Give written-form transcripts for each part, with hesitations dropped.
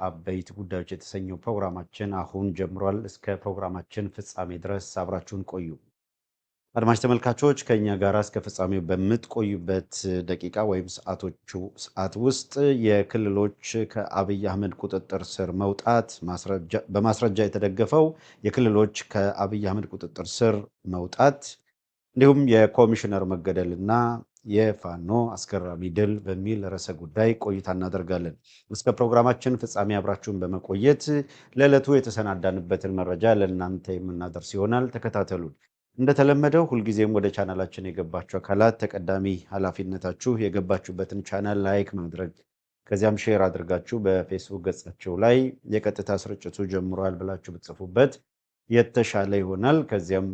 አበይት ጉዳዮች የተሰኘው ፕሮግራማችን አሁን ጀምሯል። እስከ ፕሮግራማችን ፍጻሜ ድረስ አብራችሁን ቆዩ። አድማጭ ተመልካቾች ከኛ ጋር እስከ ፍጻሜው በምትቆዩበት ደቂቃ ወይም ሰዓት ውስጥ የክልሎች ከአብይ አህመድ ቁጥጥር ስር መውጣት በማስረጃ የተደገፈው የክልሎች ከአብይ አህመድ ቁጥጥር ስር መውጣት እንዲሁም የኮሚሽነር መገደልና የፋኖ አስገራሚ ድል በሚል ርዕሰ ጉዳይ ቆይታ እናደርጋለን። እስከ ፕሮግራማችን ፍጻሜ አብራችሁን በመቆየት ለዕለቱ የተሰናዳንበትን መረጃ ለእናንተ የምናደርስ ይሆናል። ተከታተሉን። እንደተለመደው ሁልጊዜም ወደ ቻናላችን የገባችሁ አካላት ተቀዳሚ ኃላፊነታችሁ የገባችሁበትን ቻናል ላይክ ማድረግ ከዚያም ሼር አድርጋችሁ በፌስቡክ ገጻቸው ላይ የቀጥታ ስርጭቱ ጀምሯል ብላችሁ ብትጽፉበት የተሻለ ይሆናል። ከዚያም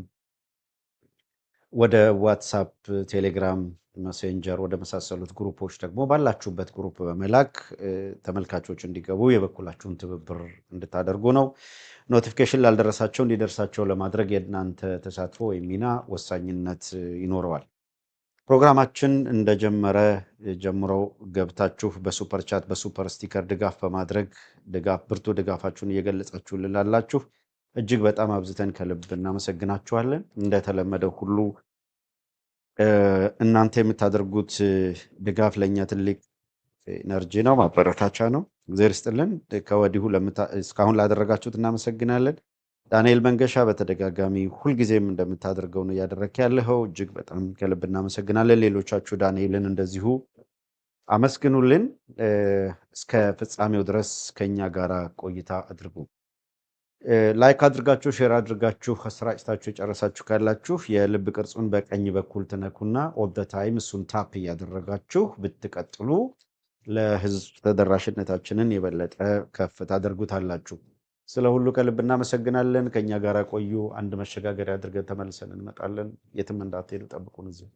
ወደ ዋትሳፕ፣ ቴሌግራም፣ መሴንጀር ወደ መሳሰሉት ግሩፖች ደግሞ ባላችሁበት ግሩፕ በመላክ ተመልካቾች እንዲገቡ የበኩላችሁን ትብብር እንድታደርጉ ነው። ኖቲፊኬሽን ላልደረሳቸው እንዲደርሳቸው ለማድረግ የእናንተ ተሳትፎ ወይም ሚና ወሳኝነት ይኖረዋል። ፕሮግራማችን እንደጀመረ ጀምረው ገብታችሁ በሱፐር ቻት በሱፐር ስቲከር ድጋፍ በማድረግ ብርቱ ድጋፋችሁን እየገለጻችሁ ልላላችሁ እጅግ በጣም አብዝተን ከልብ እናመሰግናችኋለን። እንደተለመደው ሁሉ እናንተ የምታደርጉት ድጋፍ ለእኛ ትልቅ ኤነርጂ ነው፣ ማበረታቻ ነው። እግዚአብሔር ይስጥልን። ከወዲሁ እስካሁን ላደረጋችሁት እናመሰግናለን። ዳንኤል መንገሻ በተደጋጋሚ ሁልጊዜም እንደምታደርገው ነው እያደረክ ያለኸው፣ እጅግ በጣም ከልብ እናመሰግናለን። ሌሎቻችሁ ዳንኤልን እንደዚሁ አመስግኑልን። እስከ ፍጻሜው ድረስ ከኛ ጋራ ቆይታ አድርጉ። ላይክ አድርጋችሁ ሼር አድርጋችሁ አሰራጭታችሁ የጨረሳችሁ ካላችሁ የልብ ቅርጹን በቀኝ በኩል ትነኩና ኦል ዘ ታይም እሱን ታፕ እያደረጋችሁ ብትቀጥሉ ለህዝብ ተደራሽነታችንን የበለጠ ከፍ ታደርጉታላችሁ። ስለ ሁሉ ከልብ እናመሰግናለን። ከኛ ጋር ቆዩ። አንድ መሸጋገሪያ አድርገን ተመልሰን እንመጣለን። የትም እንዳትሄዱ፣ ጠብቁን እዚህ።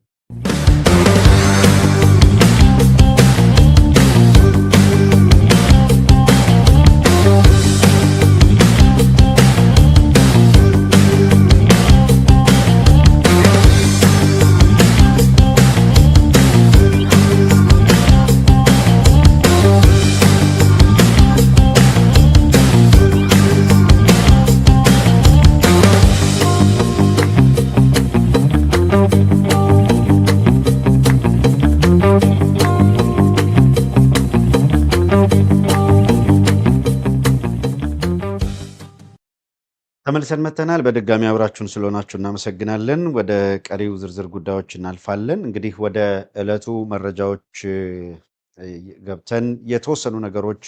ተመልሰን መተናል። በድጋሚ አብራችሁን ስለሆናችሁ እናመሰግናለን። ወደ ቀሪው ዝርዝር ጉዳዮች እናልፋለን። እንግዲህ ወደ ዕለቱ መረጃዎች ገብተን የተወሰኑ ነገሮች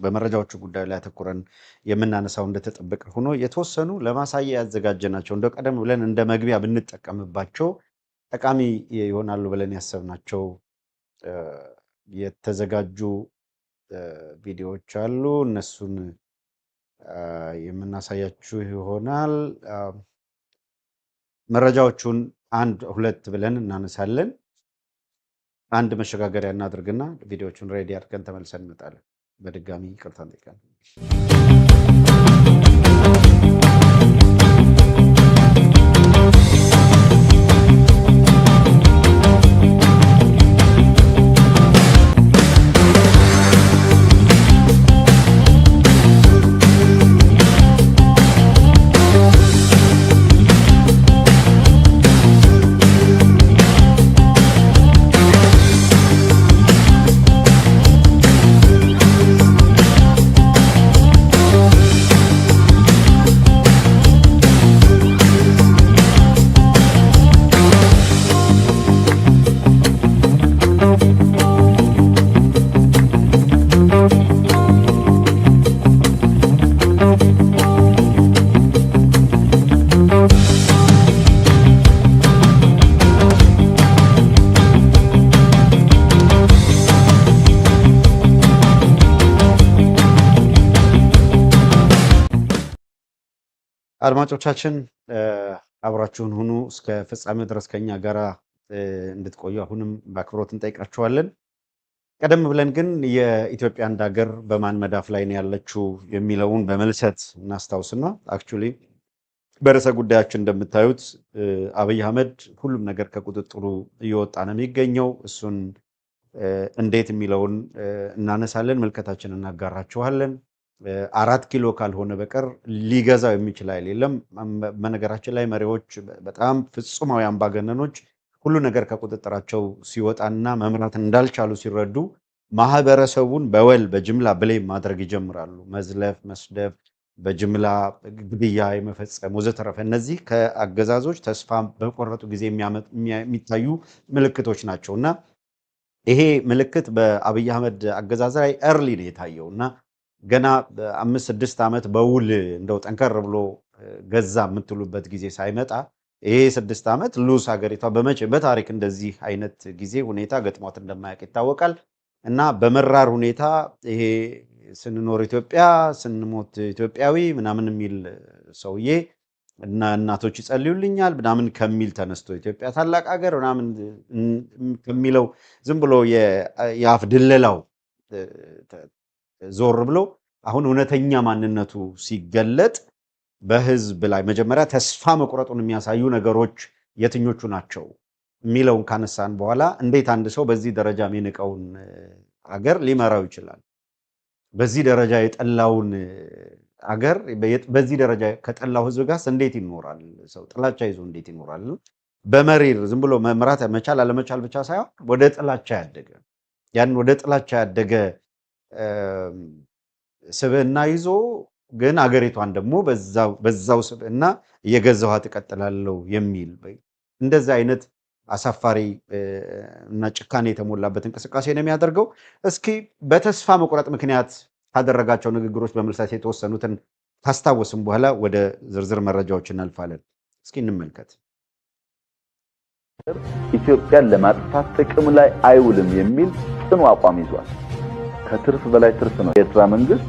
በመረጃዎቹ ጉዳይ ላይ አተኩረን የምናነሳው እንደተጠበቀ ሆኖ የተወሰኑ ለማሳያ ያዘጋጀናቸው እንደ ቀደም ብለን እንደ መግቢያ ብንጠቀምባቸው ጠቃሚ ይሆናሉ ብለን ያሰብናቸው የተዘጋጁ ቪዲዮዎች አሉ። እነሱን የምናሳያችሁ ይሆናል። መረጃዎቹን አንድ ሁለት ብለን እናነሳለን። አንድ መሸጋገሪያ እናድርግና ቪዲዮዎቹን ሬዲ አድርገን ተመልሰን እንመጣለን። በድጋሚ ይቅርታ እንጠይቃለን። አድማጮቻችን አብራችሁን ሁኑ። እስከ ፍጻሜው ድረስ ከኛ ጋራ እንድትቆዩ አሁንም በአክብሮት እንጠይቃችኋለን። ቀደም ብለን ግን የኢትዮጵያ አንድ ሀገር በማን መዳፍ ላይ ነው ያለችው የሚለውን በመልሰት እናስታውስና አክቹሊ በርዕሰ ጉዳያችን እንደምታዩት አብይ አህመድ ሁሉም ነገር ከቁጥጥሩ እየወጣ ነው የሚገኘው። እሱን እንዴት የሚለውን እናነሳለን፣ መልከታችንን እናጋራችኋለን። 4 ኪሎ ካልሆነ በቀር ሊገዛው የሚችል ኃይል የለም። በነገራችን ላይ መሪዎች በጣም ፍጹማዊ አምባገነኖች ሁሉ ነገር ከቁጥጥራቸው ሲወጣና መምራት እንዳልቻሉ ሲረዱ ማህበረሰቡን በጅምላ ብሌም ማድረግ ይጀምራሉ። መዝለፍ፣ መስደብ፣ በጅምላ ግድያ የመፈጸም ወዘተረፈ። እነዚህ ከአገዛዞች ተስፋ በቆረጡ ጊዜ የሚታዩ ምልክቶች ናቸው እና ይሄ ምልክት በአብይ አህመድ አገዛዝ ላይ ኤርሊ ነው የታየው እና ገና 5-6 ዓመት በውል እንደው ጠንከር ብሎ ገዛ የምትሉበት ጊዜ ሳይመጣ ይሄ 6 ዓመት ሉስ ሀገሪቷ በታሪክ እንደዚህ አይነት ጊዜ ሁኔታ ገጥሟት እንደማያውቅ ይታወቃል እና በመራር ሁኔታ ይሄ ስንኖር ኢትዮጵያ ስንሞት ኢትዮጵያዊ ምናምን የሚል ሰውዬ እና እናቶች ይጸልዩልኛል ምናምን ከሚል ተነስቶ ኢትዮጵያ ታላቅ ሀገር ምናምን ከሚለው ዝም ብሎ የአፍ ድለላው ዞር ብሎ አሁን እውነተኛ ማንነቱ ሲገለጥ በህዝብ ላይ መጀመሪያ ተስፋ መቁረጡን የሚያሳዩ ነገሮች የትኞቹ ናቸው የሚለውን ካነሳን በኋላ እንዴት አንድ ሰው በዚህ ደረጃ የሚንቀውን ሀገር ሊመራው ይችላል? በዚህ ደረጃ የጠላውን ሀገር በዚህ ደረጃ ከጠላው ህዝብ ጋር እንዴት ይኖራል? ሰው ጥላቻ ይዞ እንዴት ይኖራል? በመሪር ዝም ብሎ መምራት መቻል አለመቻል ብቻ ሳይሆን ወደ ጥላቻ ያደገ ያን ወደ ጥላቻ ያደገ ስብዕና ይዞ ግን አገሪቷን ደግሞ በዛው ስብዕና እየገዛኋት እቀጥላለሁ የሚል እንደዚህ አይነት አሳፋሪ እና ጭካኔ የተሞላበት እንቅስቃሴ ነው የሚያደርገው። እስኪ በተስፋ መቁረጥ ምክንያት ካደረጋቸው ንግግሮች በመልሳት የተወሰኑትን ካስታወስም በኋላ ወደ ዝርዝር መረጃዎች እናልፋለን። እስኪ እንመልከት። ኢትዮጵያን ለማጥፋት ጥቅም ላይ አይውልም የሚል ጽኑ አቋም ይዟል። ከትርፍ በላይ ትርፍ ነው። የኤርትራ መንግስት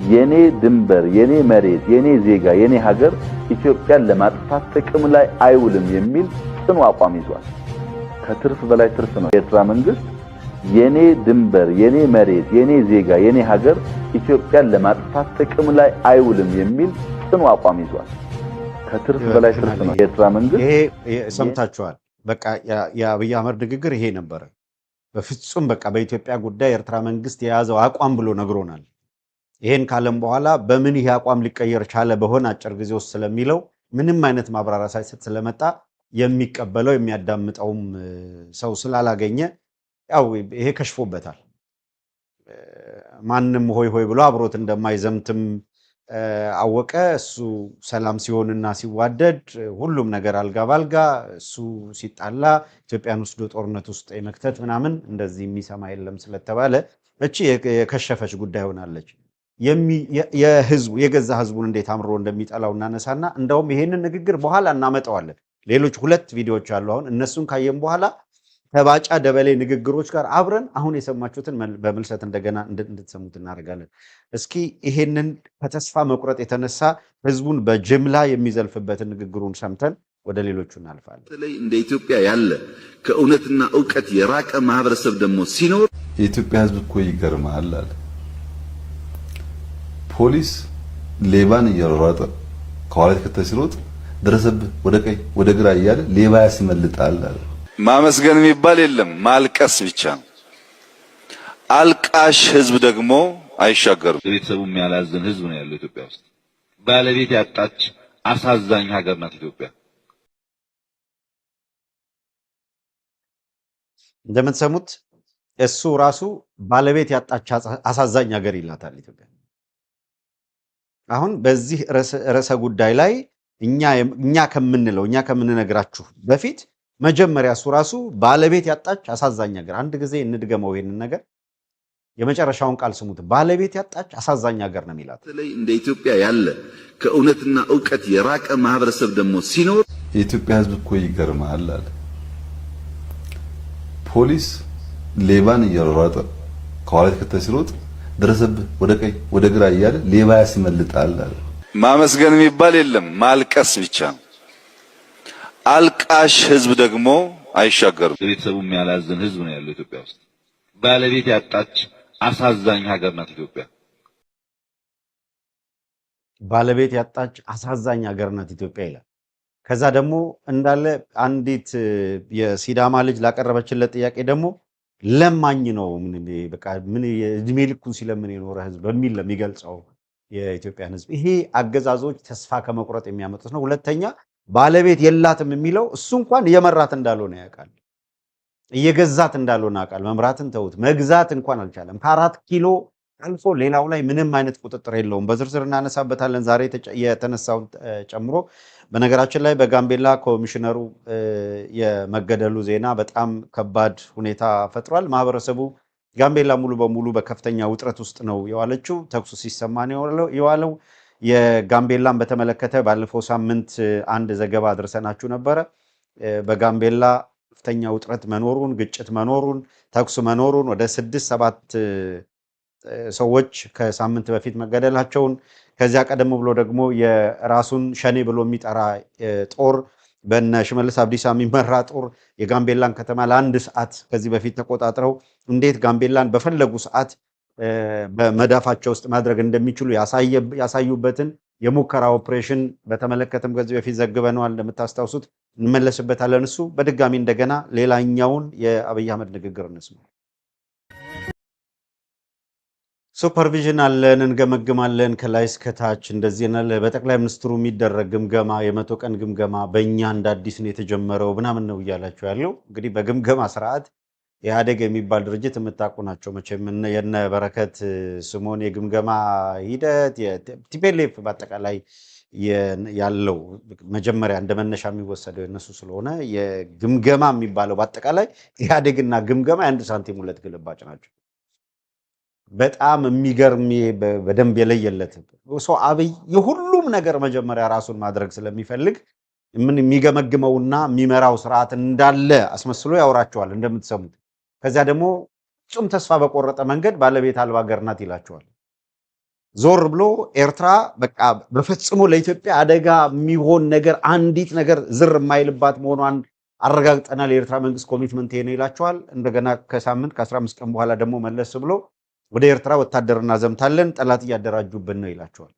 የኔ ድንበር፣ የኔ መሬት፣ የኔ ዜጋ፣ የኔ ሀገር ኢትዮጵያን ለማጥፋት ጥቅም ላይ አይውልም የሚል ጽኑ አቋም ይዟል። ከትርፍ በላይ ትርፍ ነው። የኤርትራ መንግስት የኔ ድንበር፣ የኔ መሬት፣ የኔ ዜጋ፣ የኔ ሀገር ኢትዮጵያን ለማጥፋት ጥቅም ላይ አይውልም የሚል ጽኑ አቋም ይዟል። ከትርፍ በላይ ትርፍ ነው። የኤርትራ መንግስት ይሄ ሰምታችኋል። በቃ የአብይ አህመድ ንግግር ይሄ ነበረ። በፍጹም በቃ በኢትዮጵያ ጉዳይ የኤርትራ መንግስት የያዘው አቋም ብሎ ነግሮናል። ይሄን ካለም በኋላ በምን ይሄ አቋም ሊቀየር ቻለ በሆነ አጭር ጊዜ ውስጥ ስለሚለው ምንም አይነት ማብራሪያ ሳይሰጥ ስለመጣ የሚቀበለው የሚያዳምጠውም ሰው ስላላገኘ ያው ይሄ ከሽፎበታል። ማንም ሆይ ሆይ ብሎ አብሮት እንደማይዘምትም አወቀ። እሱ ሰላም ሲሆንና ሲዋደድ ሁሉም ነገር አልጋ ባልጋ፣ እሱ ሲጣላ ኢትዮጵያን ወስዶ ጦርነት ውስጥ የመክተት ምናምን እንደዚህ የሚሰማ የለም ስለተባለ እቺ የከሸፈች ጉዳይ ሆናለች። የህዝቡ የገዛ ህዝቡን እንዴት አምሮ እንደሚጠላው እናነሳና እንደውም ይሄንን ንግግር በኋላ እናመጣዋለን። ሌሎች 2 ቪዲዮዎች አሉ። አሁን እነሱን ካየን በኋላ ከባጫ ደበሌ ንግግሮች ጋር አብረን አሁን የሰማችሁትን በምልሰት እንደገና እንድትሰሙት እናደርጋለን። እስኪ ይሄንን ከተስፋ መቁረጥ የተነሳ ህዝቡን በጅምላ የሚዘልፍበትን ንግግሩን ሰምተን ወደ ሌሎቹ እናልፋለን። በተለይ እንደ ኢትዮጵያ ያለ ከእውነትና ዕውቀት የራቀ ማህበረሰብ ደግሞ ሲኖር የኢትዮጵያ ህዝብ እኮ ይገርማል አለ። ፖሊስ ሌባን እየሮጠ ከኋላ ተከታይ ሲሮጥ ደረሰብህ ወደ ቀኝ ወደ ግራ እያለ ሌባ ያስመልጣል አለ። ማመስገን የሚባል የለም፣ ማልቀስ ብቻ ነው። አልቃሽ ህዝብ ደግሞ አይሻገርም። ቤተሰቡ የሚያላዝን ህዝብ ነው ያለው ኢትዮጵያ ውስጥ። ባለቤት ያጣች አሳዛኝ ሀገር ናት ኢትዮጵያ። እንደምትሰሙት እሱ ራሱ ባለቤት ያጣች አሳዛኝ ሀገር ይላታል ኢትዮጵያ። አሁን በዚህ ርዕሰ ጉዳይ ላይ እኛ ከምንነግራችሁ በፊት መጀመሪያ እሱ ራሱ ባለቤት ያጣች አሳዛኝ ሀገር። አንድ ጊዜ እንድገመው ይሄንን ነገር፣ የመጨረሻውን ቃል ስሙት። ባለቤት ያጣች አሳዛኝ ሀገር ነው የሚላት። በተለይ እንደ ኢትዮጵያ ያለ ከእውነትና ዕውቀት የራቀ ማህበረሰብ ደግሞ ሲኖር የኢትዮጵያ ህዝብ እኮ ይገርማል አለ። ፖሊስ ሌባን እየሮጠ ከኋላ ተከታይ ሲሮጥ ደረሰብህ ወደ ቀኝ ወደ ግራ እያለ ሌባ ያስመልጣል አለ። ማመስገን የሚባል የለም፣ ማልቀስ ብቻ ነው። አልቃሽ ህዝብ ደግሞ አይሻገርም። ቤተሰቡ የሚያላዝን ህዝብ ነው ያለው ኢትዮጵያ ውስጥ። ባለቤት ያጣች አሳዛኝ ሀገር ናት ኢትዮጵያ። ባለቤት ያጣች አሳዛኝ ሀገር ናት ኢትዮጵያ ይላል። ከዛ ደግሞ እንዳለ አንዲት የሲዳማ ልጅ ላቀረበችለት ጥያቄ ደግሞ ለማኝ ነው በቃ ምን እድሜ ልኩን ሲለምን የኖረ ህዝብ በሚል ለሚገልጸው የኢትዮጵያን ህዝብ ይሄ አገዛዞች ተስፋ ከመቁረጥ የሚያመጡት ነው። ሁለተኛ ባለቤት የላትም የሚለው እሱ እንኳን እየመራት እንዳልሆነ ያውቃል፣ እየገዛት እንዳልሆነ ያውቃል። መምራትን ተውት መግዛት እንኳን አልቻለም። ከ4 ኪሎ አልፎ ሌላው ላይ ምንም አይነት ቁጥጥር የለውም። በዝርዝር እናነሳበታለን ዛሬ የተነሳውን ጨምሮ። በነገራችን ላይ በጋምቤላ ኮሚሽነሩ የመገደሉ ዜና በጣም ከባድ ሁኔታ ፈጥሯል። ማህበረሰቡ ጋምቤላ ሙሉ በሙሉ በከፍተኛ ውጥረት ውስጥ ነው የዋለችው። ተኩሱ ሲሰማ ነው የዋለው። የጋምቤላን በተመለከተ ባለፈው ሳምንት አንድ ዘገባ አድርሰናችሁ ነበረ። በጋምቤላ ከፍተኛ ውጥረት መኖሩን፣ ግጭት መኖሩን፣ ተኩስ መኖሩን ወደ 6-7 ሰዎች ከሳምንት በፊት መገደላቸውን ከዚያ ቀደም ብሎ ደግሞ የራሱን ሸኔ ብሎ የሚጠራ ጦር በነ ሽመልስ አብዲሳ የሚመራ ጦር የጋምቤላን ከተማ ለ1 ሰዓት ከዚህ በፊት ተቆጣጥረው እንዴት ጋምቤላን በፈለጉ ሰዓት በመዳፋቸው ውስጥ ማድረግ እንደሚችሉ ያሳዩበትን የሙከራ ኦፕሬሽን በተመለከተም ከዚህ በፊት ዘግበነዋል። እንደምታስታውሱት እንመለስበታለን። እሱ በድጋሚ እንደገና ሌላኛውን የአብይ አህመድ ንግግር እንስማ። ሱፐርቪዥን አለን፣ እንገመግማለን ከላይ እስከታች እንደዚህ ነው። በጠቅላይ ሚኒስትሩ የሚደረግ ግምገማ የ100 ቀን ግምገማ በእኛ እንደ አዲስ ነው የተጀመረው ምናምን ነው እያላችሁ ያለው። እንግዲህ በግምገማ ስርዓት ኢህአዴግ የሚባል ድርጅት የምታውቁ ናቸው መቼም የነ በረከት ስምኦን የግምገማ ሂደት ቲፒኤልኤፍ በአጠቃላይ ያለው መጀመሪያ እንደ መነሻ የሚወሰደው የነሱ ስለሆነ የግምገማ የሚባለው በአጠቃላይ ኢህአዴግና ግምገማ የአንድ ሳንቲም ሁለት ግልባጭ ናቸው። በጣም የሚገርም በደንብ የለየለት ሰው አብይ የሁሉም ነገር መጀመሪያ ራሱን ማድረግ ስለሚፈልግ ምን የሚገመግመውና የሚመራው ስርዓት እንዳለ አስመስሎ ያወራቸዋል እንደምትሰሙት። ከዚያ ደግሞ ፍጹም ተስፋ በቆረጠ መንገድ ባለቤት አልባ ሀገር ናት ይላቸዋል። ዞር ብሎ ኤርትራ በቃ በፍጹም ለኢትዮጵያ አደጋ የሚሆን ነገር አንዲት ነገር ዝር የማይልባት መሆኗን አረጋግጠናል፣ የኤርትራ መንግስት ኮሚትመንት ይሄ ነው ይላቸዋል። እንደገና ከሳምንት ከ15 ቀን በኋላ ደግሞ መለስ ብሎ ወደ ኤርትራ ወታደርና ዘምታለን ጠላት እያደራጁብን ነው ይላቸዋል።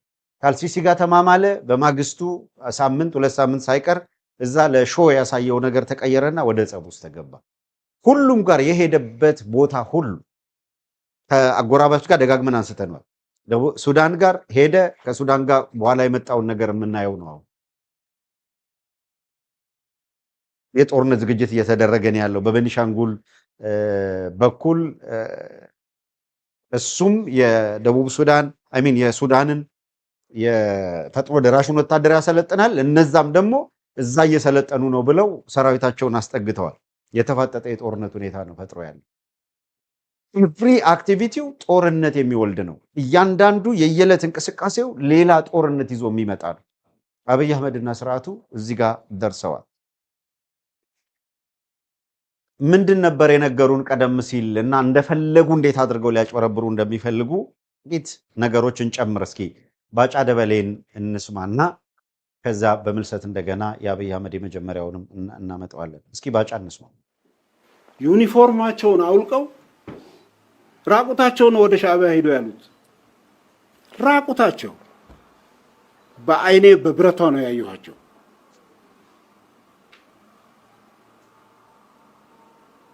ካልሲሲ ጋር ተማማለ። በማግስቱ ሳምንት 2 ሳምንት ሳይቀር እዛ ለሾ ያሳየው ነገር ተቀየረና ወደ ጸብ ውስጥ ተገባ። ሁሉም ጋር የሄደበት ቦታ ሁሉ ከአጎራባች ጋር ደጋግመን አንስተናል። ሱዳን ጋር ሄደ። ከሱዳን ጋር በኋላ የመጣውን ነገር የምናየው ነው። የጦርነት ዝግጅት እየተደረገ ነው ያለው በቤኒሻንጉል በኩል እሱም የደቡብ ሱዳን የሱዳንን የፈጥኖ ደራሹን ወታደር ያሰለጥናል። እነዛም ደግሞ እዛ እየሰለጠኑ ነው ብለው ሰራዊታቸውን አስጠግተዋል። የተፋጠጠ የጦርነት ሁኔታ ነው ፈጥሮ ያለው። ኤቭሪ አክቲቪቲው ጦርነት የሚወልድ ነው። እያንዳንዱ የየዕለት እንቅስቃሴው ሌላ ጦርነት ይዞ የሚመጣ ነው። አብይ አህመድና ስርዓቱ እዚህ ጋር ደርሰዋል። ምንድን ነበር የነገሩን ቀደም ሲል እና እንደፈለጉ እንዴት አድርገው ሊያጭበረብሩ እንደሚፈልጉ ጥቂት ነገሮችን ጨምር እስኪ። ባጫ ደበሌን እንስማና ከዛ በምልሰት እንደገና የአብይ አህመድ የመጀመሪያውንም እናመጣዋለን። እስኪ ባጫ እንስማ። ዩኒፎርማቸውን አውልቀው ራቁታቸውን ወደ ሻዕቢያ ሄዱ ያሉት ራቁታቸው በአይኔ በብረቷ ነው ያየኋቸው።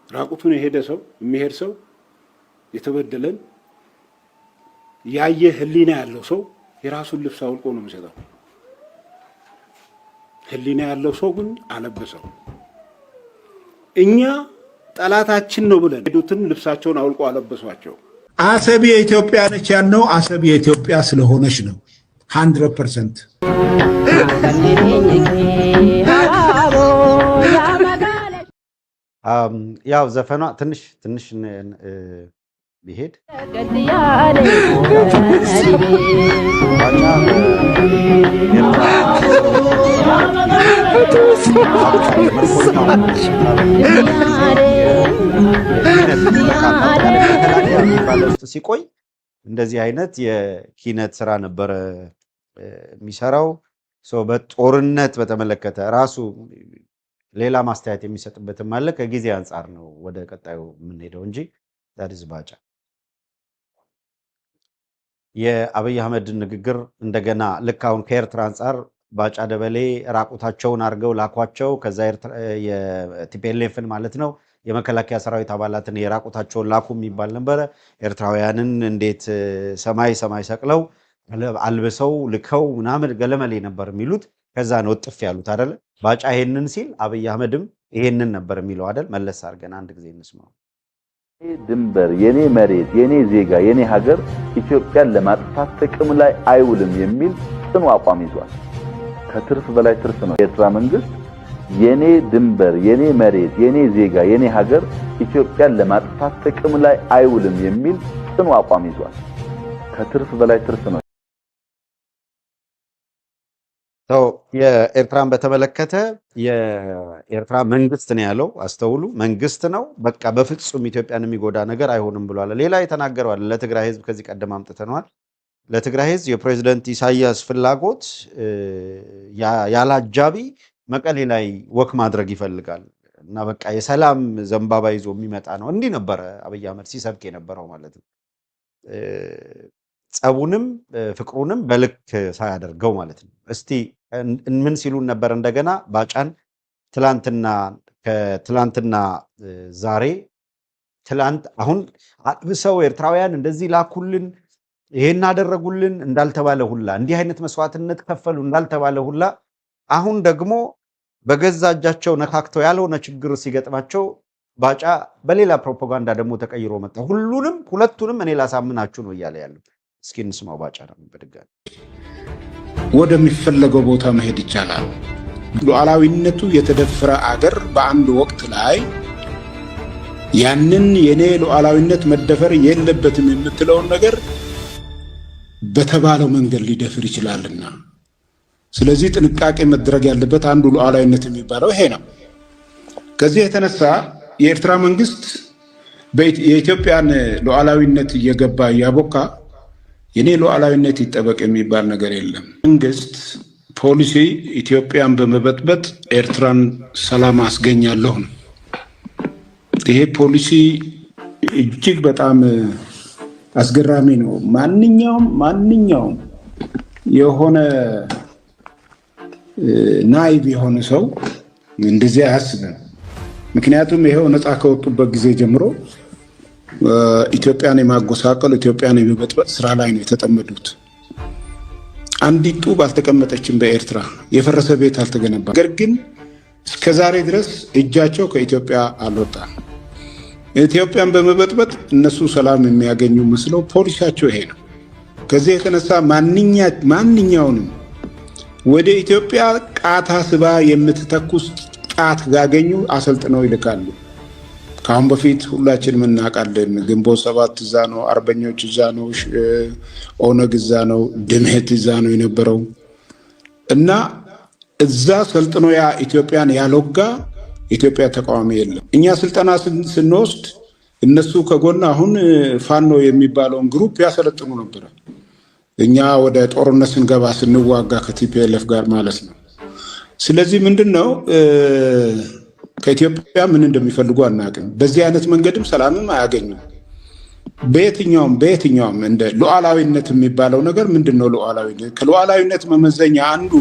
ራቁቱን የሄደ ሰው የሚሄድ ሰው የተበደለን ያየ ህሊና ያለው ሰው የራሱን ልብስ አውልቆ ነው የሚሰጠው። ህሊና ያለው ሰው ግን አለበሰው። እኛ ጠላታችን ነው ብለን ሄዱትን ልብሳቸውን አውልቆ አለበሷቸው። አሰብ የኢትዮጵያ ነች ያልነው አሰብ የኢትዮጵያ ስለሆነች ነው 100%። ያው ዘፈኗ ትንሽ ቢሄድ ሲቆይ እንደዚህ አይነት የኪነት ስራ ነበረ የሚሰራው። በጦርነት በተመለከተ ራሱ ሌላ ማስተያየት የሚሰጥበትም አለ። ከጊዜ አንጻር ነው ወደ ቀጣዩ የምንሄደው እንጂ ዛሬ ባጫ የአብይ አህመድ ንግግር እንደገና ልክ አሁን ከኤርትራ አንጻር ባጫ ደበሌ ራቁታቸውን አድርገው ላኳቸው። ከዛ የቲፒኤልኤፍን ማለት ነው የመከላከያ ሰራዊት አባላትን የራቁታቸውን ላኩ የሚባል ነበረ። ኤርትራውያንን እንዴት ሰማይ ሰቅለው አልብሰው ልከው ምናምን ገለመሌ ነበር የሚሉት። ከዛ ነው ጥፍ ያሉት አይደለ? ባጫ ይሄንን ሲል አብይ አህመድም ይሄንን ነበር የሚለው አይደል? መለስ አድርገን አንድ ጊዜ እንስማው። ድንበር የኔ መሬት የኔ ዜጋ የኔ ሀገር ኢትዮጵያን ለማጥፋት ጥቅም ላይ አይውልም የሚል ጽኑ አቋም ይዟል። ከትርፍ በላይ ትርፍ ነው። የኤርትራ መንግስት የኔ ድንበር የኔ መሬት የኔ ዜጋ የኔ ሀገር ኢትዮጵያን ለማጥፋት ጥቅም ላይ አይውልም የሚል ጽኑ አቋም ይዟል። ከትርፍ በላይ ትርፍ ነው። የኤርትራን በተመለከተ የኤርትራ መንግስት ነው ያለው። አስተውሉ፣ መንግስት ነው። በቃ በፍጹም ኢትዮጵያን የሚጎዳ ነገር አይሆንም ብሏል። ሌላ የተናገረዋል። ለትግራይ ህዝብ ከዚህ ቀደም አምጥተነዋል። ለትግራይ ህዝብ የፕሬዝዳንት ኢሳያስ ፍላጎት ያለ አጃቢ መቀሌ ላይ ወክ ማድረግ ይፈልጋል እና በቃ የሰላም ዘንባባ ይዞ የሚመጣ ነው። እንዲህ ነበረ አብይ አህመድ ሲሰብክ የነበረው ማለት ነው። ጸቡንም ፍቅሩንም በልክ ሳያደርገው ማለት ነው። እስቲ ምን ሲሉን ነበር? እንደገና ባጫን ከትላንትና ዛሬ ትላንት አሁን አጥብሰው ኤርትራውያን እንደዚህ ላኩልን ይሄን አደረጉልን እንዳልተባለ ሁላ እንዲህ አይነት መስዋዕትነት ከፈሉ እንዳልተባለ ሁላ አሁን ደግሞ በገዛ እጃቸው ነካክተው ያልሆነ ችግር ሲገጥማቸው ባጫ በሌላ ፕሮፓጋንዳ ደግሞ ተቀይሮ መጣ። ሁለቱንም እኔ ላሳምናችሁ ነው እያለ ያለው። እስኪ እንስማው ባጫ ነው በድጋሚ። ወደሚፈለገው ቦታ መሄድ ይቻላል። ሉዓላዊነቱ የተደፈረ አገር በአንድ ወቅት ላይ ያንን የኔ ሉዓላዊነት መደፈር የለበትም የምትለውን ነገር በተባለው መንገድ ሊደፍር ይችላልና፣ ስለዚህ ጥንቃቄ መድረግ ያለበት አንዱ ሉዓላዊነት የሚባለው ይሄ ነው። ከዚህ የተነሳ የኤርትራ መንግስት የኢትዮጵያን ሉዓላዊነት እየገባ እያቦካ የኔ ሉዓላዊነት ይጠበቅ የሚባል ነገር የለም። መንግስት ፖሊሲ ኢትዮጵያን በመበጥበጥ ኤርትራን ሰላም አስገኛለሁ ነው። ይሄ ፖሊሲ እጅግ በጣም አስገራሚ ነው። ማንኛውም የሆነ ናይብ የሆነ ሰው እንደዚህ አያስብም። ምክንያቱም ይሄው ነፃ ከወጡበት ጊዜ ጀምሮ ኢትዮጵያን የማጎሳቀል ኢትዮጵያን የመበጥበጥ ስራ ላይ ነው የተጠመዱት። አንዲት ጡብ አልተቀመጠችም በኤርትራ፣ የፈረሰ ቤት አልተገነባ። ነገር ግን እስከዛሬ ድረስ እጃቸው ከኢትዮጵያ አልወጣም። ኢትዮጵያን በመበጥበጥ እነሱ ሰላም የሚያገኙ መስለው ፖሊሲያቸው ይሄ ነው። ከዚህ የተነሳ ማንኛውንም ወደ ኢትዮጵያ ቃታ ስባ የምትተኩስ ቃት ያገኙ አሰልጥነው ይልካሉ። ከአሁን በፊት ሁላችንም እናውቃለን። ግንቦት ሰባት እዛ ነው፣ አርበኞች እዛ ነው፣ ኦነግ እዛ ነው፣ ድምሄት እዛ ነው የነበረው እና እዛ ሰልጥኖ ያ ኢትዮጵያን ያልወጋ ኢትዮጵያ ተቃዋሚ የለም። እኛ ስልጠና ስንወስድ እነሱ ከጎን አሁን ፋኖ የሚባለውን ግሩፕ ያሰለጥኑ ነበረ። እኛ ወደ ጦርነት ስንገባ ስንዋጋ ከቲፒኤልኤፍ ጋር ማለት ነው። ስለዚህ ምንድነው ከኢትዮጵያ ምን እንደሚፈልጉ አናውቅም። በዚህ አይነት መንገድም ሰላምም አያገኙም። በየትኛውም እንደ ሉዓላዊነት የሚባለው ነገር ምንድነው? ሉዓላዊነት ከሉዓላዊነት መመዘኛ አንዱ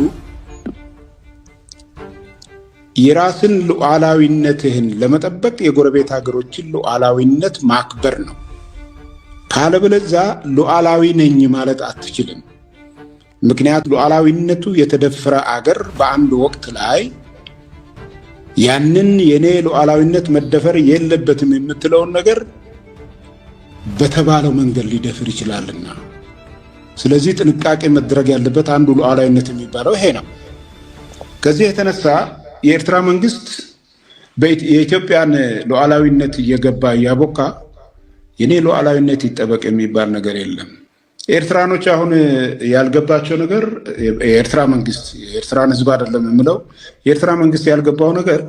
የራስን ሉዓላዊነትህን ለመጠበቅ የጎረቤት ሀገሮችን ሉዓላዊነት ማክበር ነው። ካለበለዚያ ሉዓላዊ ነኝ ማለት አትችልም። ምክንያቱም ሉዓላዊነቱ የተደፈረ አገር በአንድ ወቅት ላይ ያንን የኔ ሉዓላዊነት መደፈር የለበትም የምትለውን ነገር በተባለው መንገድ ሊደፍር ይችላልና፣ ስለዚህ ጥንቃቄ መድረግ ያለበት አንዱ ሉዓላዊነት የሚባለው ይሄ ነው። ከዚህ የተነሳ የኤርትራ መንግስት የኢትዮጵያን ሉዓላዊነት እየገባ እያቦካ የኔ ሉዓላዊነት ይጠበቅ የሚባል ነገር የለም። ኤርትራኖች አሁን ያልገባቸው ነገር የኤርትራ መንግስት የኤርትራን ህዝብ አይደለም የምለው፣ የኤርትራ መንግስት ያልገባው ነገር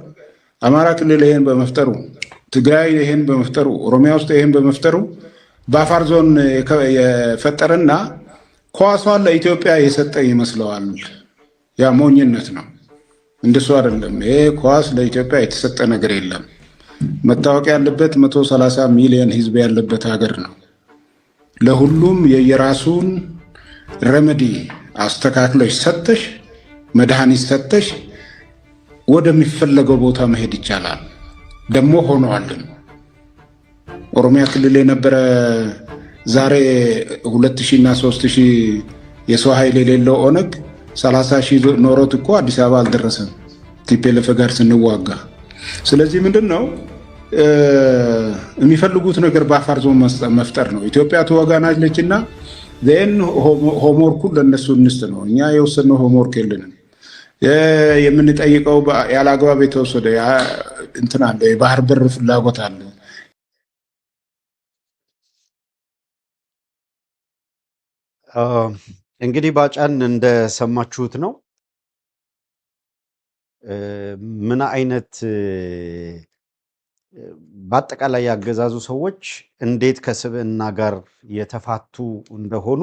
አማራ ክልል ይሄን በመፍጠሩ፣ ትግራይ ይሄን በመፍጠሩ፣ ኦሮሚያ ውስጥ ይሄን በመፍጠሩ በአፋር ዞን የፈጠረና ኳሷን ለኢትዮጵያ የሰጠ ይመስለዋል። ያ ሞኝነት ነው። እንደሱ አይደለም። ይሄ ኳስ ለኢትዮጵያ የተሰጠ ነገር የለም። መታወቅ ያለበት 130 ሚሊዮን ህዝብ ያለበት ሀገር ነው። ለሁሉም የየራሱን ረመዲ አስተካክለሽ ሰተሽ መድኃኒት ሰተሽ ወደሚፈለገው ቦታ መሄድ ይቻላል። ደግሞ ሆነዋልን። ኦሮሚያ ክልል የነበረ ዛሬ 2000 እና 3000 የሰው ኃይል የሌለው ኦነግ 30,000 ኖሮት እኮ አዲስ አበባ አልደረሰም ቲፒኤልኤፍ ጋር ስንዋጋ። ስለዚህ ምንድን ነው የሚፈልጉት ነገር በአፋር ዞን መፍጠር ነው። ኢትዮጵያ ትወጋናለች እና ዜን ሆምወርኩን ለእነሱ እንስጥ ነው። እኛ የወሰድነው ሆምወርክ የለንም። የምንጠይቀው ያለ አግባብ የተወሰደ እንትን አለ፣ የባህር በር ፍላጎት አለ። እንግዲህ ባጫን እንደሰማችሁት ነው። ምን አይነት በአጠቃላይ ያገዛዙ ሰዎች እንዴት ከስብዕና ጋር የተፋቱ እንደሆኑ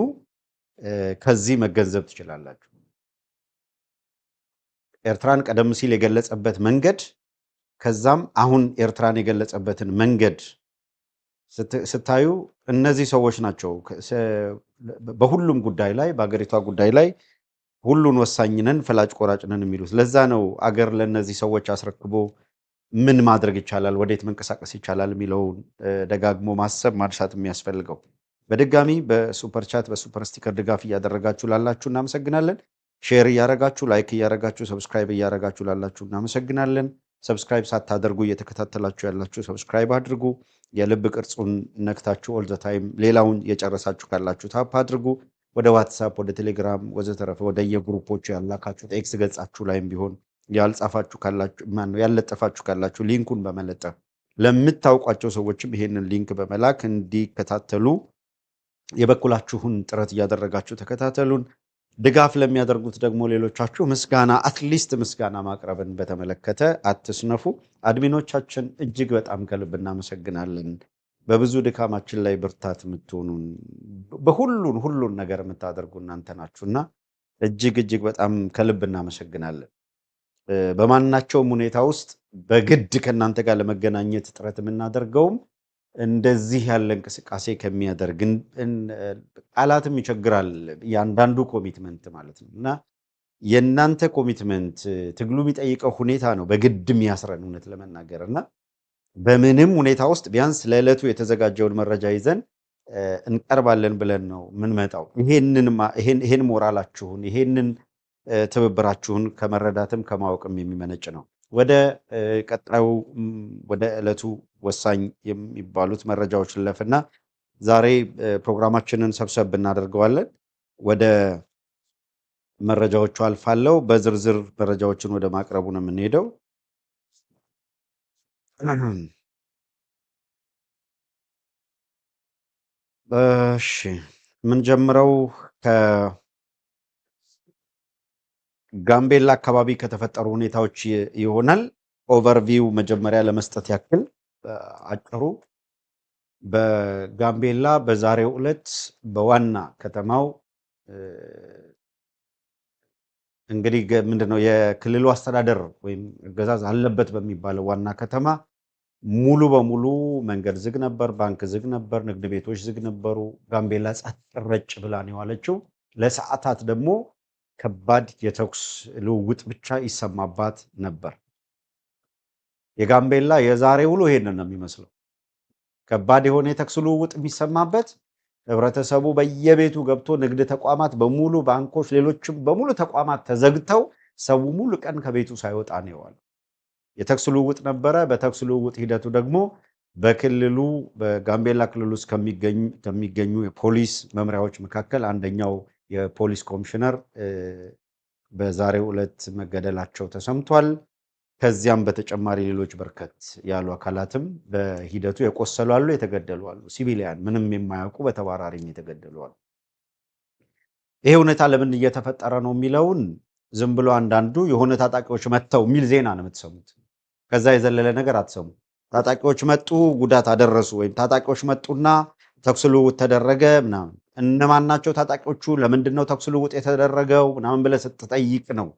ከዚህ መገንዘብ ትችላላችሁ። ኤርትራን ቀደም ሲል የገለጸበት መንገድ ከዛም አሁን ኤርትራን የገለጸበትን መንገድ ስታዩ እነዚህ ሰዎች ናቸው በሁሉም ጉዳይ ላይ በአገሪቷ ጉዳይ ላይ ሁሉን ወሳኝ ነን ፈላጭ ቆራጭ ነን የሚሉት። ለዛ ነው አገር ለነዚህ ሰዎች አስረክቦ ምን ማድረግ ይቻላል፣ ወዴት መንቀሳቀስ ይቻላል የሚለውን ደጋግሞ ማሰብ ማድሳት የሚያስፈልገው። በድጋሚ በሱፐር ቻት በሱፐር ስቲከር ድጋፍ እያደረጋችሁ ላላችሁ እናመሰግናለን። ሼር እያረጋችሁ ላይክ እያረጋችሁ ሰብስክራይብ እያረጋችሁ ላላችሁ እናመሰግናለን። ሰብስክራይብ ሳታደርጉ እየተከታተላችሁ ያላችሁ ሰብስክራይብ አድርጉ። የልብ ቅርጹን ነክታችሁ ኦል ዘ ታይም ሌላውን የጨረሳችሁ ካላችሁ ታፕ አድርጉ። ወደ ዋትሳፕ ወደ ቴሌግራም ወዘተረፈ ወደ የግሩፖቹ ያላካችሁት ኤክስ ገጻችሁ ላይም ቢሆን ያልጻፋችሁ ካላችሁ ያለጠፋችሁ ካላችሁ ሊንኩን በመለጠፍ ለምታውቋቸው ሰዎችም ይሄንን ሊንክ በመላክ እንዲከታተሉ የበኩላችሁን ጥረት እያደረጋችሁ ተከታተሉን። ድጋፍ ለሚያደርጉት ደግሞ ሌሎቻችሁ ምስጋና አትሊስት ምስጋና ማቅረብን በተመለከተ አትስነፉ። አድሚኖቻችን እጅግ በጣም ከልብ እናመሰግናለን። በብዙ ድካማችን ላይ ብርታት የምትሆኑን ሁሉን ነገር የምታደርጉ እናንተ ናችሁና እጅግ በጣም ከልብ እናመሰግናለን። በማናቸውም ሁኔታ ውስጥ በግድ ከእናንተ ጋር ለመገናኘት ጥረት የምናደርገውም እንደዚህ ያለ እንቅስቃሴ ከሚያደርግ ቃላትም ይቸግራል ያንዳንዱ ኮሚትመንት ማለት ነው እና የእናንተ ኮሚትመንት ትግሉ የሚጠይቀው ሁኔታ ነው በግድም ያስረን እውነት ለመናገር እና በምንም ሁኔታ ውስጥ ቢያንስ ለዕለቱ የተዘጋጀውን መረጃ ይዘን እንቀርባለን ብለን ነው የምንመጣው። ይሄን ሞራላችሁን ይሄንን ትብብራችሁን ከመረዳትም ከማወቅም የሚመነጭ ነው። ወደ ቀጣዩ ወደ ዕለቱ ወሳኝ የሚባሉት መረጃዎች ለፍና ዛሬ ፕሮግራማችንን ሰብሰብ እናደርገዋለን። ወደ መረጃዎቹ አልፋለሁ። በዝርዝር መረጃዎችን ወደ ማቅረቡ ነው የምንሄደው። እሺ የምንጀምረው ከጋምቤላ አካባቢ ከተፈጠሩ ሁኔታዎች ይሆናል። ኦቨርቪው መጀመሪያ ለመስጠት ያክል አጭሩ በጋምቤላ በዛሬው ዕለት በዋና ከተማው እንግዲህ ምንድነው የክልሉ አስተዳደር ወይም አገዛዝ አለበት በሚባለው ዋና ከተማ ሙሉ በሙሉ መንገድ ዝግ ነበር፣ ባንክ ዝግ ነበር፣ ንግድ ቤቶች ዝግ ነበሩ። ጋምቤላ ጸጥ ረጭ ብላ ነው የዋለችው። ለሰዓታት ደግሞ ከባድ የተኩስ ልውውጥ ብቻ ይሰማባት ነበር። የጋምቤላ የዛሬ ውሎ ይሄንን ነው የሚመስለው። ከባድ የሆነ የተኩስ ልውውጥ የሚሰማበት፣ ህብረተሰቡ በየቤቱ ገብቶ ንግድ ተቋማት በሙሉ ባንኮች፣ ሌሎችም በሙሉ ተቋማት ተዘግተው ሰው ሙሉ ቀን ከቤቱ ሳይወጣ ነው የዋለው። የተኩስ ልውውጥ ነበረ። በተኩስ ልውውጥ ሂደቱ ደግሞ በክልሉ በጋምቤላ ክልል ውስጥ ከሚገኙ የፖሊስ መምሪያዎች መካከል አንደኛው የፖሊስ ኮሚሽነር በዛሬው ዕለት መገደላቸው ተሰምቷል። ከዚያም በተጨማሪ ሌሎች በርከት ያሉ አካላትም በሂደቱ የቆሰሉ አሉ፣ የተገደሉ አሉ። ሲቪሊያን ምንም የማያውቁ በተባራሪም የተገደሉ አሉ። ይሄ ሁኔታ ለምን እየተፈጠረ ነው የሚለውን ዝም ብሎ አንዳንዱ የሆነ ታጣቂዎች መጥተው የሚል ዜና ነው የምትሰሙት። ከዛ የዘለለ ነገር አትሰሙ። ታጣቂዎች መጡ ጉዳት አደረሱ፣ ወይም ታጣቂዎች መጡና ተኩስ ልውውጥ ተደረገ ምናምን። እነማን ናቸው ታጣቂዎቹ? ለምንድን ነው ተኩስ ልውውጥ የተደረገው ምናምን ብለህ ስትጠይቅ ነው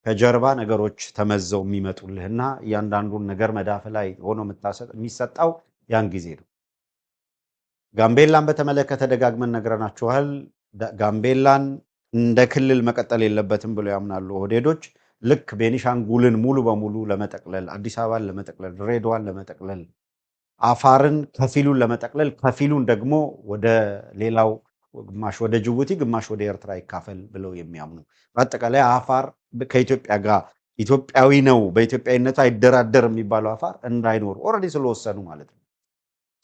ከጀርባ ነገሮች ተመዘው የሚመጡልህና እያንዳንዱን ነገር መዳፍ ላይ ሆኖ የሚሰጣው ያን ጊዜ ነው። ጋምቤላን በተመለከተ ደጋግመን ነግረናችኋል። ጋምቤላን እንደ ክልል መቀጠል የለበትም ብሎ ያምናሉ ኦህዴዶች። ልክ ቤኒሻንጉልን ሙሉ በሙሉ ለመጠቅለል፣ አዲስ አበባን ለመጠቅለል፣ ድሬዳዋን ለመጠቅለል፣ አፋርን ከፊሉን ለመጠቅለል፣ ከፊሉን ደግሞ ወደ ሌላው ግማሽ ወደ ጅቡቲ ግማሽ ወደ ኤርትራ ይካፈል ብለው የሚያምኑ በአጠቃላይ አፋር ከኢትዮጵያ ጋር ኢትዮጵያዊ ነው በኢትዮጵያዊነቱ አይደራደር የሚባለው አፋር እንዳይኖር ኦልሬዲ ስለወሰኑ ማለት ነው።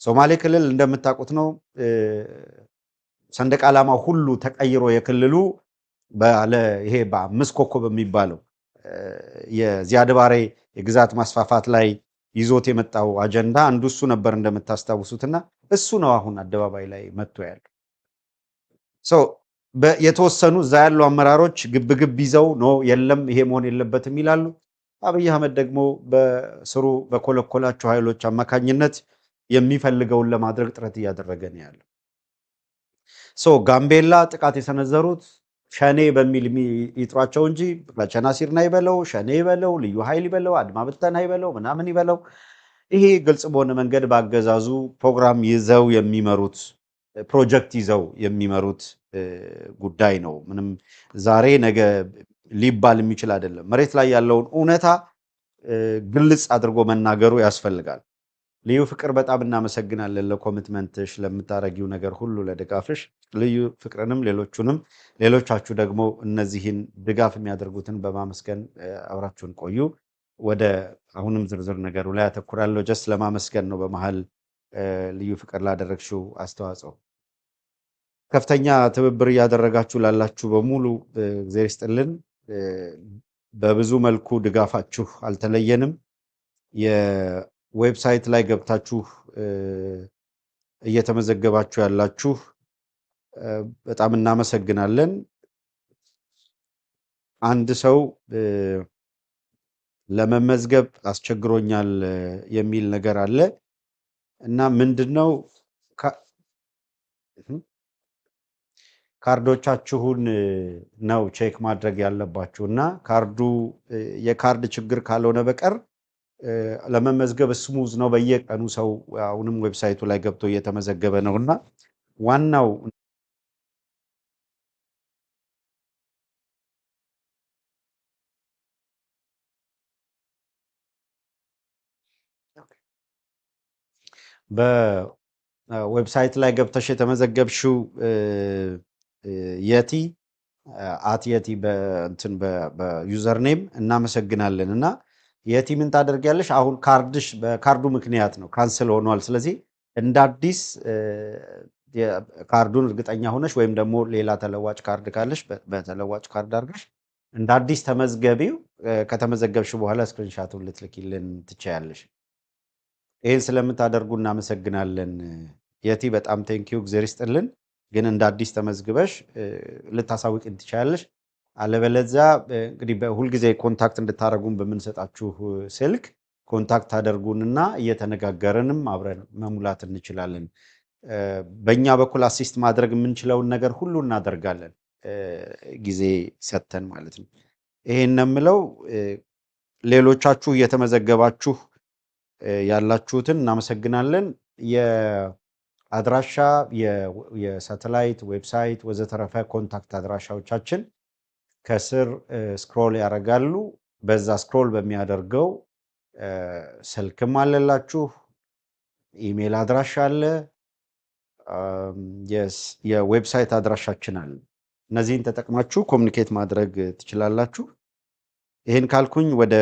ሶማሌ ክልል እንደምታውቁት ነው ሰንደቅ ዓላማ ሁሉ ተቀይሮ የክልሉ ባለ ይሄ በአምስት ኮከብ የሚባለው የዚያድ ባሬ የግዛት ማስፋፋት ላይ ይዞት የመጣው አጀንዳ አንዱ እሱ ነበር እንደምታስታውሱትና እሱ ነው አሁን አደባባይ ላይ መጥቶ ያለው። የተወሰኑ እዛ ያሉ አመራሮች ግብግብ ይዘው ነው የለም ይሄ መሆን የለበትም ይላሉ። አብይ አህመድ ደግሞ በስሩ በኮለኮላቸው ኃይሎች አማካኝነት የሚፈልገውን ለማድረግ ጥረት እያደረገ ነው ያለው። ጋምቤላ ጥቃት የሰነዘሩት ሸኔ በሚል ይጥሯቸው እንጂ በቸናሲርና ይበለው ሸኔ ይበለው ልዩ ኃይል ይበለው አድማ ብተና ይበለው ምናምን ይበለው ይሄ ግልጽ በሆነ መንገድ ባገዛዙ ፕሮግራም ይዘው የሚመሩት ፕሮጀክት ይዘው የሚመሩት ጉዳይ ነው። ምንም ዛሬ ነገ ሊባል የሚችል አይደለም። መሬት ላይ ያለውን እውነታ ግልጽ አድርጎ መናገሩ ያስፈልጋል። ልዩ ፍቅር በጣም እናመሰግናለን ለኮሚትመንትሽ፣ ለምታረጊው ነገር ሁሉ፣ ለድጋፍሽ። ልዩ ፍቅርንም ሌሎቻችሁ ደግሞ እነዚህን ድጋፍ የሚያደርጉትን በማመስገን አብራችሁን ቆዩ። ወደ አሁንም ዝርዝር ነገሩ ላይ አተኩራለሁ። ጀስት ለማመስገን ነው በመሃል ልዩ ፍቅር ላደረግሽው አስተዋጽኦ። ከፍተኛ ትብብር እያደረጋችሁ ላላችሁ በሙሉ እግዚአብሔር ይስጥልን። በብዙ መልኩ ድጋፋችሁ አልተለየንም። ዌብሳይት ላይ ገብታችሁ እየተመዘገባችሁ ያላችሁ በጣም እናመሰግናለን። አንድ ሰው ለመመዝገብ አስቸግሮኛል የሚል ነገር አለ እና ምንድነው ካርዶቻችሁን ነው ቼክ ማድረግ ያለባችሁ እና ካርዱ የካርድ ችግር ካልሆነ በቀር ለመመዝገብ ስሙዝ ነው። በየቀኑ ሰው አሁንም ዌብሳይቱ ላይ ገብቶ እየተመዘገበ ነውና ዋናው በዌብሳይት ላይ ገብተሽ የተመዘገብሽው የቲ የቲ በእንትን በዩዘር ኔም እናመሰግናለን እና የቲ ምን ታደርጊያለሽ? አሁን ካርድሽ በካርዱ ምክንያት ነው ካንስል ሆኗል። ስለዚህ እንደ አዲስ ካርዱን እርግጠኛ ሆነሽ ወይም ደግሞ ሌላ ተለዋጭ ካርድ ካለሽ በተለዋጭ ካርድ አድርገሽ እንደ አዲስ ተመዝገቢው። ከተመዘገብሽ በኋላ ስክሪንሻቱን ልትልኪልን ትችያለሽ። ይህን ስለምታደርጉ እናመሰግናለን የቲ በጣም ቴንኪዩ፣ እግዚአብሔር ይስጥልን። ግን እንደ አዲስ ተመዝግበሽ ልታሳውቂን ትችያለሽ። አለበለዚያ እንግዲህ በሁልጊዜ ኮንታክት እንድታደርጉን በምንሰጣችሁ ስልክ ኮንታክት አደርጉንና እየተነጋገርንም አብረን መሙላት እንችላለን። በእኛ በኩል አሲስት ማድረግ የምንችለውን ነገር ሁሉ እናደርጋለን፣ ጊዜ ሰጥተን ማለት ነው። ይሄን የምለው ሌሎቻችሁ እየተመዘገባችሁ ያላችሁትን እናመሰግናለን። የአድራሻ የሳተላይት ዌብሳይት ወዘተረፈ ኮንታክት አድራሻዎቻችን ከስር ስክሮል ያደርጋሉ። በዛ ስክሮል በሚያደርገው ስልክም አለላችሁ፣ ኢሜል አድራሻ አለ፣ የዌብሳይት አድራሻችን አለ። እነዚህን ተጠቅማችሁ ኮሚኒኬት ማድረግ ትችላላችሁ። ይህን ካልኩኝ ወደ